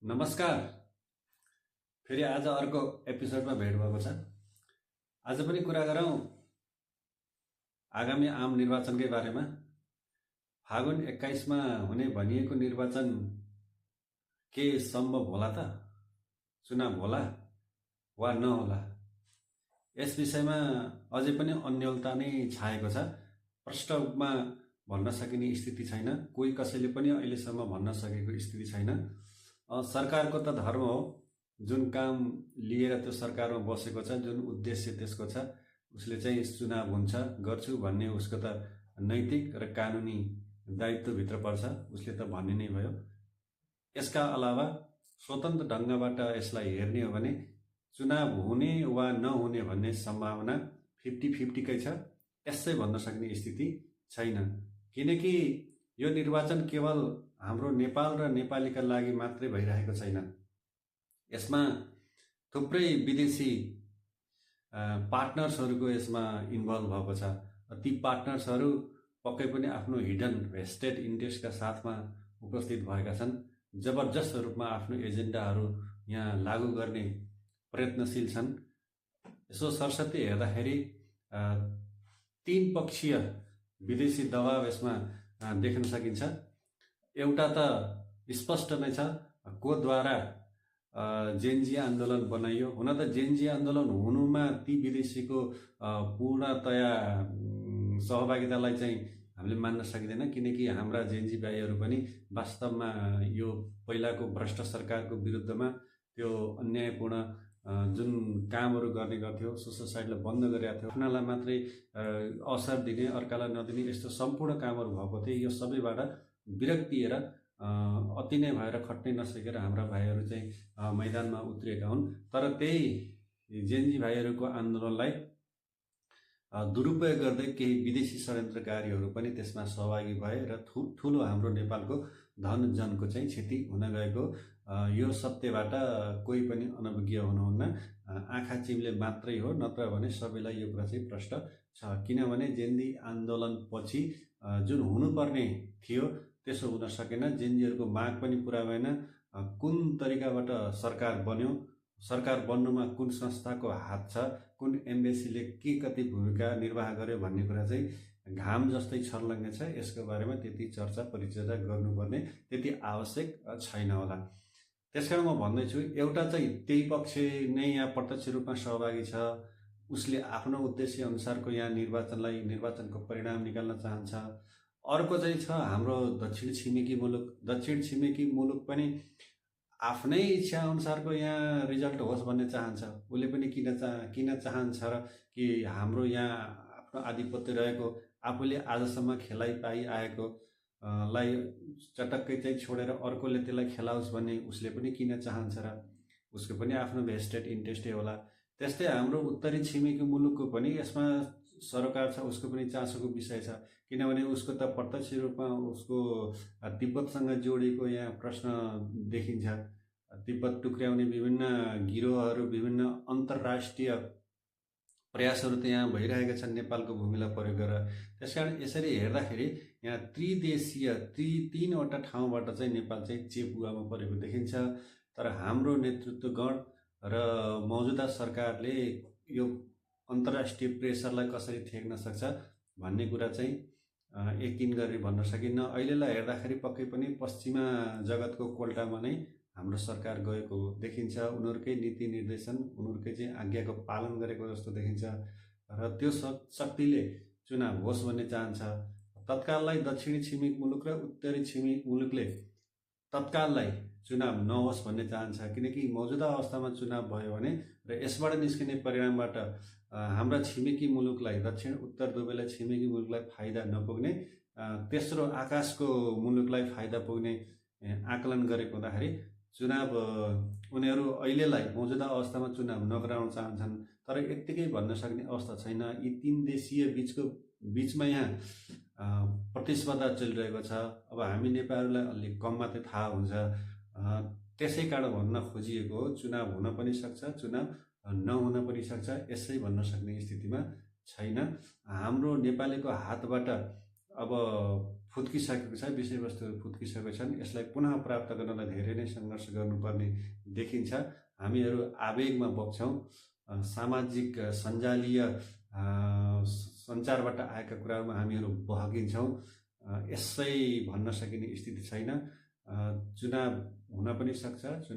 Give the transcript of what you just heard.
नमस्कार। फेरि आज अर्को एपिसोडमा भेट भएको छ। आज पनि कुरा गरौँ आगामी आम निर्वाचनकै बारेमा। फागुन 21मा हुने भनिएको निर्वाचन के सम्भव होला त? चुनाव होला वा नहोला? यस विषयमा अझै पनि अन्योलता नै छाएको छ। प्रष्ट रूपमा भन्न सकिने स्थिति छैन। कोही कसैले पनि अहिलेसम्म भन्न सकेको स्थिति छैन। सरकारको त धर्म हो, जुन काम लिएर त्यो सरकारमा बसेको छ, जुन उद्देश्य त्यसको छ, उसले चाहिँ चुनाव हुन्छ गर्छु भन्ने उसको त नैतिक र कानुनी दायित्वभित्र पर्छ। उसले त भन्ने नै भयो। यसका अलावा स्वतन्त्र ढङ्गबाट यसलाई हेर्ने हो भने चुनाव हुने वा नहुने भन्ने सम्भावना 50-50कै छ। यसै भन्न सक्ने स्थिति छैन, किनकि यो निर्वाचन केवल हाम्रो नेपाल र नेपालीका लागि मात्रै भइरहेको छैन। यसमा थुप्रै विदेशी पार्टनर्सहरूको यसमा इन्भल्भ भएको छ। ती पार्टनर्सहरू पक्कै पनि आफ्नो हिडन भेस्टेड इन्ट्रेस्टका साथमा उपस्थित भएका छन्। जबरजस्त रूपमा आफ्नो एजेन्डाहरू यहाँ लागू गर्ने प्रयत्नशील छन्। यसो सरसर्ती हेर्दाखेरि तीन पक्षीय विदेशी दबाव यसमा देख्न सकिन्छ। एउटा त स्पष्ट नै छ, कोद्वारा जेनजी आन्दोलन बनाइयो। हुन त जेनजी आन्दोलन हुनुमा ती विदेशीको पूर्णतया सहभागितालाई चाहिँ हामीले मान्न सकिँदैन, किनकि हाम्रा जेनजी भाइहरू पनि वास्तवमा यो पहिलाको भ्रष्ट सरकारको विरुद्धमा त्यो अन्यायपूर्ण जुन कामहरू गर्ने गर्थ्यो, सोसाइटीलाई बन्द गरेका थियो, आफ्नालाई मात्रै अवसर दिने, अर्कालाई नदिने, यस्तो सम्पूर्ण कामहरू भएको थियो। यो सबैबाट विरक्तिएर अति नै भएर खट्नै नसकेर हाम्रा भाइहरू चाहिँ मैदानमा उत्रिएका हुन्। तर त्यही जेनजी भाइहरूको आन्दोलनलाई दुरुपयोग गर्दै केही विदेशी षड्यन्त्रकारीहरू पनि त्यसमा सहभागी भए र ठुलो हाम्रो नेपालको धन जनको चाहिँ क्षति हुन गएको यो सत्यबाट कोही पनि अनभिज्ञ हुनुहुन्न। आँखा चिम्ले मात्रै हो, नत्र भने सबैलाई यो कुरा चाहिँ प्रष्ट छ। किनभने जेनजी आन्दोलनपछि जुन हुनुपर्ने थियो त्यसो हुन सकेन। जेनजीहरूको माग पनि पुरा भएन। कुन तरिकाबाट सरकार बन्यो, सरकार बन्नुमा कुन संस्थाको हात छ, कुन एम्बेसीले के कति भूमिका निर्वाह गर्यो भन्ने कुरा चाहिँ घाम जस्तै छर्लङ्गै छ। यसको बारेमा त्यति चर्चा परिचर्चा गर्नुपर्ने त्यति आवश्यक छैन होला। त्यसकारण म भन्दैछु, एउटा चाहिँ त्यही पक्ष नै यहाँ प्रत्यक्ष रूपमा सहभागी छ। उसले आफ्नो उद्देश्य अनुसारको यहाँ निर्वाचनको परिणाम निकाल्न चाहन्छ। अर्को चाहिँ छ हाम्रो दक्षिण छिमेकी मुलुक पनि आफ्नै इच्छा अनुसारको यहाँ रिजल्ट होस् भन्ने चाहन्छ। उसले पनि किन चाहन्छ र कि हाम्रो यहाँ आफ्नो आधिपत्य रहेको, आफूले आजसम्म खेलाइ पाइआएको लाई चटक्कै चाहिँ छोडेर अर्कोले त्यसलाई खेलाओस् भन्ने उसले पनि किन चाहन्छ र उसको पनि आफ्नो भेस्टेड इन्ट्रेस्टै होला। त्यस्तै हाम्रो उत्तरी छिमेकी मुलुकको पनि यसमा सरोकार छ, उसको पनि चासोको विषय छ। किनभने उसको त प्रत्यक्ष रूपमा उसको तिब्बतसँग जोडिएको यहाँ प्रश्न देखिन्छ। तिब्बत टुक्र्याउने विभिन्न गिरोहहरू, विभिन्न अन्तर्राष्ट्रिय प्रयासहरू त यहाँ भइरहेका छन् नेपालको भूमिलाई प्रयोग गरेर। त्यसकारण यसरी हेर्दाखेरि यहाँ त्रिदेशीय तीनवटा ठाउँबाट चाहिँ नेपाल चाहिँ चेपुवामा परेको देखिन्छ। तर हाम्रो नेतृत्वगण र मौजुदा सरकारले यो अन्तर्राष्ट्रिय प्रेसरलाई कसरी थेक्न सक्छ भन्ने कुरा चाहिँ यकिन गरी भन्न सकिन्न। अहिलेलाई हेर्दाखेरि पक्कै पनि पश्चिमा जगतको कोल्टामा नै हाम्रो सरकार गएको देखिन्छ। उनीहरूकै नीति निर्देशन, उनीहरूकै चाहिँ आज्ञाको पालन गरेको जस्तो देखिन्छ र त्यो शक्तिले चुनाव होस् भन्ने चाहन्छ। तत्काललाई दक्षिणी छिमेक मुलुक र उत्तरी छिमेक मुलुकले तत्काललाई चुनाव नहोस् भन्ने चाहन्छ, किनकि मौजुदा अवस्थामा चुनाव भयो भने र यसबाट निस्किने परिणामबाट हाम्रा छिमेकी मुलुकलाई, दक्षिण उत्तर दुवैलाई छिमेकी मुलुकलाई फाइदा नपुग्ने, तेस्रो आकाशको मुलुकलाई फाइदा पुग्ने आकलन गरेको हुँदाखेरि चुनाव उनीहरू अहिलेलाई मौजुदा अवस्थामा चुनाव नगराउन चाहन्छन्। तर यत्तिकै भन्न सक्ने अवस्था छैन। यी तीन देशीय बिचमा यहाँ प्रतिस्पर्धा चलिरहेको छ। अब हामी नेपालीलाई अलि कम मात्रै थाहा हुन्छ। त्यसै कारण भन्न खोजिएको हो, चुनाव हुन पनि सक्छ, चुनाव नहुन पनि सक्छ। यसै भन्न सक्ने स्थितिमा छैन। हाम्रो नेपालीको हातबाट अब फुत्किसकेको छ, विषयवस्तुहरू फुत्किसकेका छन्। यसलाई पुनः प्राप्त गर्नलाई धेरै नै सङ्घर्ष गर्नुपर्ने देखिन्छ। हामीहरू आवेगमा बग्छौँ, सामाजिक सञ्जालीय सञ्चारबाट आएका कुराहरूमा हामीहरू बहकिन्छौँ। यसै भन्न सकिने स्थिति छैन। चुनाव हुन पनि सक्छ, चुनाव